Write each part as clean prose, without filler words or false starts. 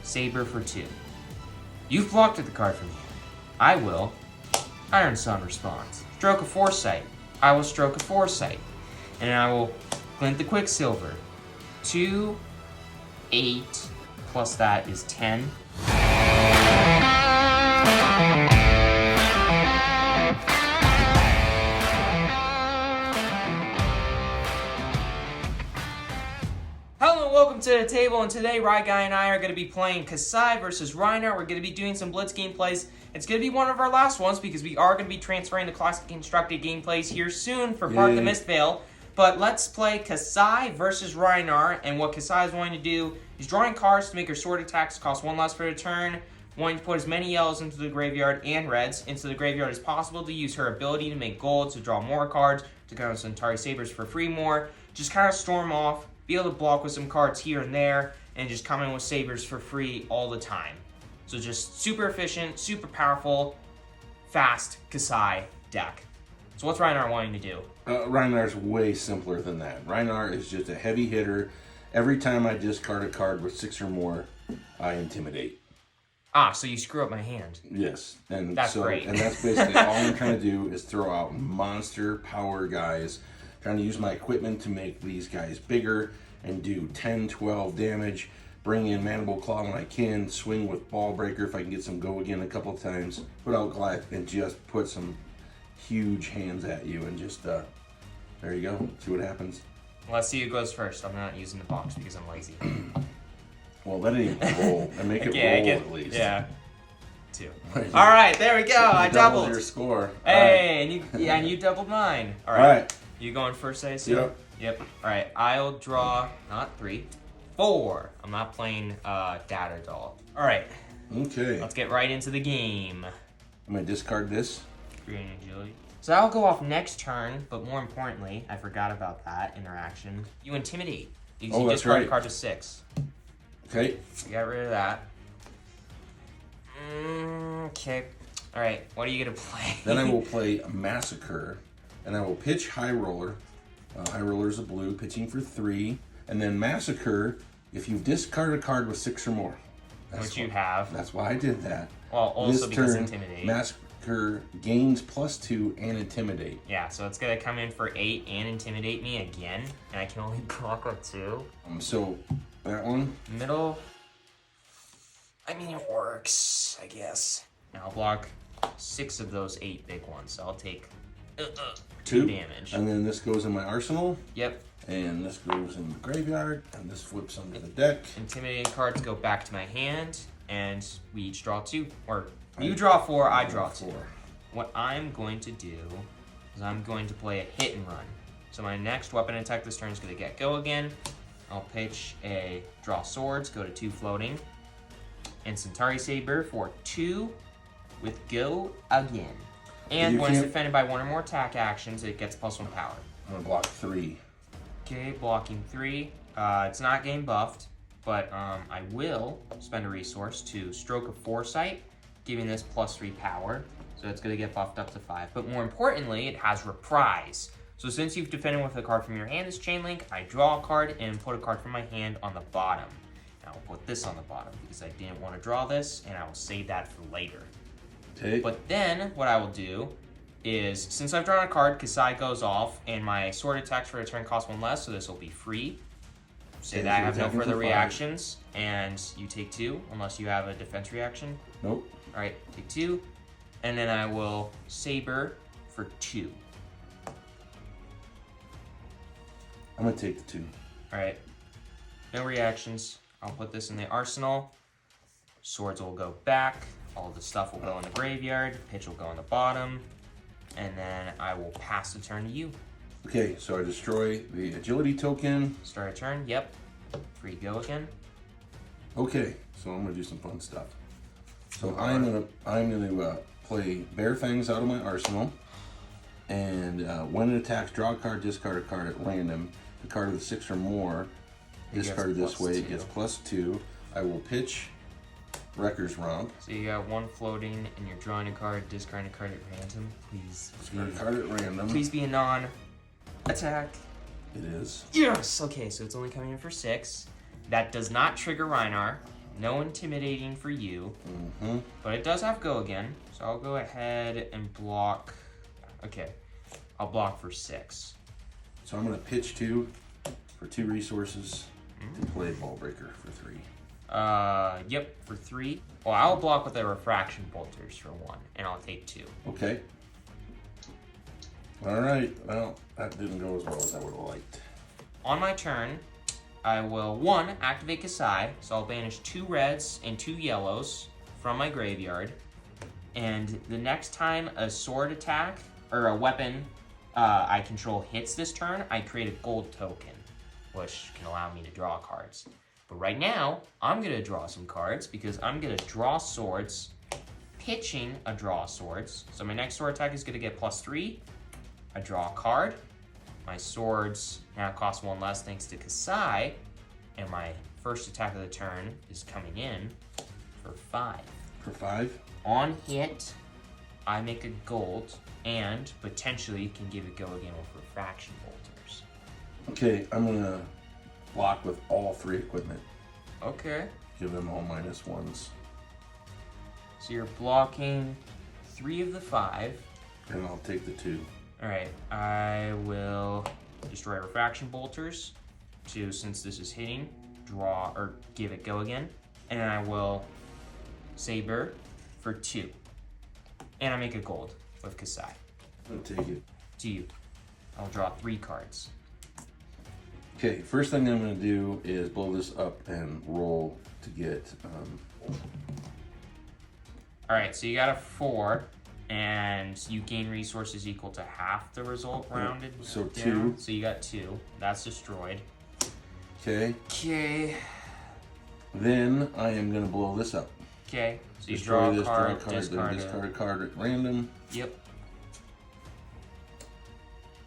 Saber for 2. You've blocked at the card from here. I will. Iron Sun responds. Stroke of Foresight. I will Stroke of Foresight. And I will Glint the Quicksilver. 2, 8, plus that is 10. Welcome to the table, and today Rathe and I are going to be playing Kassai versus Rhinar. We're going to be doing some Blitz gameplays. It's going to be one of our last ones because we are going to be transferring the classic constructed gameplays here soon for part of the Mistveil. But let's play Kassai versus Rhinar, and what Kassai is wanting to do is drawing cards to make her sword attacks cost 1 less for the turn, wanting to put as many yellows into the graveyard and reds into the graveyard as possible to use her ability to make gold to draw more cards, to go to Cintari Sabers for free more, just kind of storm off, be able to block with some cards here and there, and just come in with Sabers for free all the time. So just super efficient, super powerful, fast Kassai deck. So what's Rhinar wanting to do? Rhinar's way simpler than that. Rhinar is just a heavy hitter. Every time I discard a card with 6 or more, I intimidate. Ah, so you screw up my hand. Yes. And that's great. And that's basically all I'm trying to do is throw out monster power guys, trying to use my equipment to make these guys bigger and do 10, 12 damage, bring in Mandible Claw when I can, swing with Ball Breaker if I can get some go again a couple of times, put out Goliath, and just put some huge hands at you, and just, there you go, see what happens. Let's see who goes first. I'm not using the box because I'm lazy. Well, let it even roll, and make it roll at least. Yeah. 2. All right, there we go, I doubled. Your score. Hey, right. and you doubled mine. All right. You going first, I assume? Yep. All right, I'll draw, not 3, 4. I'm not playing Data Doll. All right. Okay. Let's get right into the game. I'm going to discard this. Green agility. So I'll go off next turn, but more importantly, I forgot about that interaction. You intimidate. You discard a card to 6. Okay. You got rid of that. Okay. All right, what are you going to play? Then I will play Massacre, and I will pitch High Roller. High Roller is a blue, pitching for 3. And then Massacre, if you discard a card with 6 or more. Which you have. That's why I did that. Well, also this because turn, Intimidate. Massacre gains +2 and Intimidate. Yeah, so it's going to come in for 8 and Intimidate me again. And I can only block with 2. So, that one? Middle. I mean, it works, I guess. And I'll block 6 of those 8 big ones. So I'll take 2 damage. And then this goes in my arsenal. Yep. And this goes in the graveyard. And this flips under the deck. Intimidating cards go back to my hand. And we each draw 2. Or you draw 4, I draw 2. What I'm going to do is I'm going to play a hit and run. So my next weapon attack this turn is going to get go again. I'll pitch a draw swords, go to 2 floating. And Cintari Saber for 2 with go again. And when it's defended by 1 or more attack actions, it gets +1 power. I'm going to block 3. Okay, blocking 3. It's not game buffed, but I will spend a resource to Stroke of Foresight, giving this +3 power. So it's going to get buffed up to 5. But more importantly, it has Reprise. So since you've defended with a card from your hand, this Chain Link, I draw a card and put a card from my hand on the bottom. And I'll put this on the bottom because I didn't want to draw this, and I will save that for later. Okay. But then, what I will do is, since I've drawn a card, Kassai goes off, and my sword attacks for a turn cost 1 less, so this will be free. Say that I have no further reactions, and you take 2, unless you have a defense reaction. Nope. Alright, take 2, and then I will Saber for 2. I'm going to take the 2. Alright, no reactions. I'll put this in the arsenal. Swords will go back. All the stuff will go in the graveyard. Pitch will go on the bottom. And then I will pass the turn to you. Okay, so I destroy the agility token. Start a turn, yep. Free go again. Okay, so I'm gonna do some fun stuff. So I'm gonna play Bear Fangs out of my arsenal. And when it attacks, draw a card, discard a card at random. The card with 6 or more, discarded this way, it gets +2. I will pitch Wrecker's Romp. So you got 1 floating, and you're drawing a card, discarding a card at random. Please. Discard a card at random. Please be a non-attack. It is. Yes! Okay, so it's only coming in for 6. That does not trigger Rhinar. No intimidating for you. Mm-hmm. But it does have go again. So I'll go ahead and block. Okay. I'll block for 6. So I'm going to pitch 2 for 2 resources to play Ball Breaker for 3. Yep, for 3. Well, I'll block with a Refraction Bolters for 1, and I'll take 2. Okay. All right. Well, that didn't go as well as I would have liked. On my turn, I will, 1, activate Kassai, so I'll banish 2 reds and 2 yellows from my graveyard. And the next time a sword attack, or a weapon I control hits this turn, I create a gold token, which can allow me to draw cards. But right now, I'm going to draw some cards, because I'm going to draw swords, pitching a draw swords. So my next sword attack is going to get +3. I draw a card. My swords now cost 1 less thanks to Kassai, and my first attack of the turn is coming in for 5. For 5? On hit, I make a gold, and potentially can give it go again with Refraction Bolters. Okay, I'm going to block with all 3 equipment. Okay. Give them all -1s. So you're blocking 3 of the 5. And I'll take the 2. Alright, I will destroy Refraction Bolters to, since this is hitting, draw, or give it go again. And I will Saber for 2. And I make a gold with Kassai. I'll take it. To you. I'll draw 3 cards. Okay, first thing I'm going to do is blow this up and roll to get... Alright, so you got a 4. And you gain resources equal to half the result rounded so down. 2. So you got 2. That's destroyed. Okay. Okay. Then I am going to blow this up. Okay. So you Destroy draw a this, card, draw a card, then discard a card at random. Yep.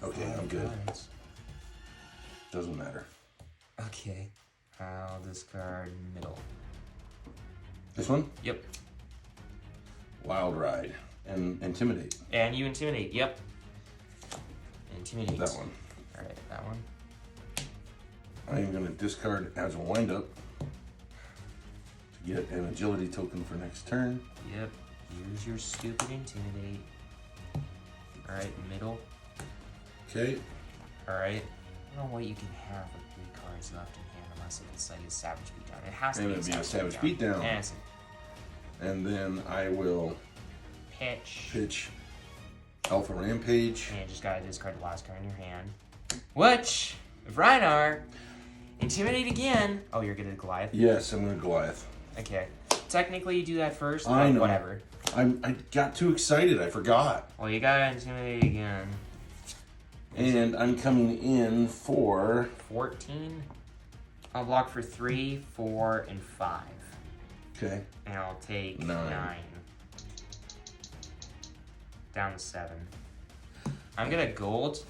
Okay, I'm good. Cards. Doesn't matter. Okay. I'll discard middle. This one? Yep. Wild Ride. And Intimidate. And you intimidate. Yep. Intimidate. That one. Alright, that one. I am going to discard as a windup to get an agility token for next turn. Yep. Use your stupid intimidate. Alright, middle. Okay. Alright. I don't know what you can have with 3 cards left in hand unless it's like a Savage Beatdown. It has to And be it'd be a Savage Beatdown. Beatdown. Yes. And then I will pitch Alpha Rampage. And you just gotta discard the last card in your hand. Which, if Rhinar, intimidate again. Oh, you're gonna Goliath? Yes, I'm going to Goliath. Okay. Technically, you do that first, I but know. whatever. I got too excited. I forgot. Well, you gotta intimidate again. And I'm coming in for 14. I'll block for 3, 4, and 5. Okay. And I'll take 9. 9. Down to 7. I'm gonna gold,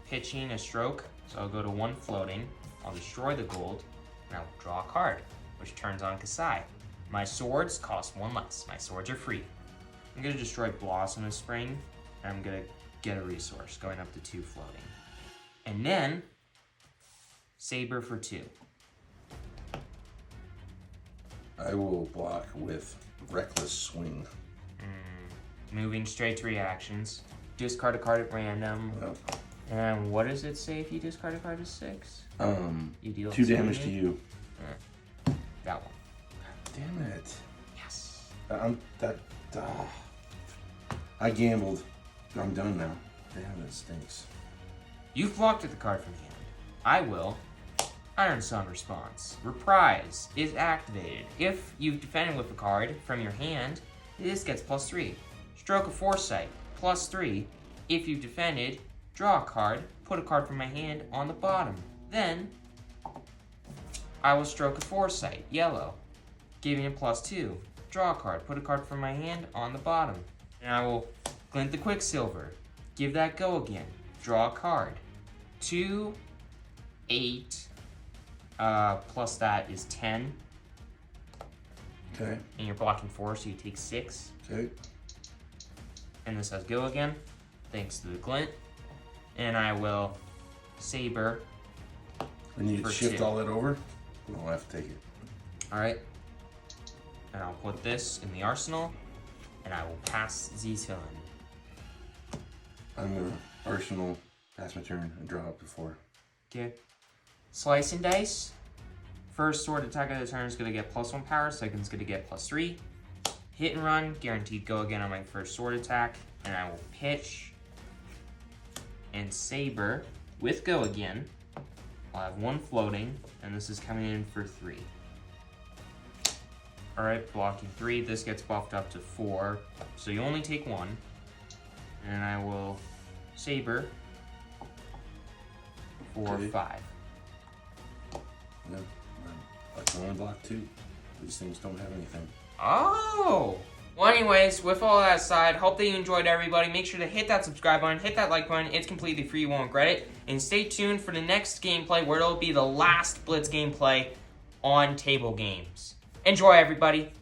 pitching a stroke, so I'll go to 1 floating. I'll destroy the gold, and I'll draw a card, which turns on Kassai. My swords cost 1 less. My swords are free. I'm gonna destroy Blossom of Spring, and I'm gonna get a resource, going up to 2 floating. And then, Saber for 2. I will block with Reckless Swing. Moving straight to reactions. Discard a card at random. And what does it say if you discard a card to 6? You deal 2 damage to you. That one. Damn it. Yes. I gambled. I'm done now. Damn, that stinks. You've blocked at the card from hand. I will. Iron Sun response. Reprise is activated. If you've defended with a card from your hand, this gets +3. Stroke of Foresight, +3. If you've defended, draw a card, put a card from my hand on the bottom. Then, I will Stroke of Foresight, yellow, giving it +2. Draw a card, put a card from my hand on the bottom. And I will Glint the Quicksilver, give that go again, draw a card. 2, 8, plus that is 10. Okay. And you're blocking 4, so you take 6. Okay. And this has go again, thanks to the glint. And I will Saber. I need to For shift 2. all that over. I'll have to take it. Alright. And I'll put this in the arsenal, and I will pass the turn. I'm gonna arsenal, pass my turn, and draw up to 4. Okay. Slice and dice. First sword attack of the turn is gonna get +1 power. Second's gonna get +3. Hit and run, guaranteed go again on my first sword attack. And I will pitch and saber with go again. I'll have 1 floating, and this is coming in for 3. Alright, blocking 3. This gets buffed up to 4. So you only take 1. And I will saber for Okay. 5. Yeah, I can only block 2. These things don't have anything. Oh! Well, anyways, with all that aside, hope that you enjoyed, everybody. Make sure to hit that subscribe button, hit that like button. It's completely free. You won't regret it. And stay tuned for the next gameplay, where it'll be the last Blitz gameplay on table games. Enjoy, everybody.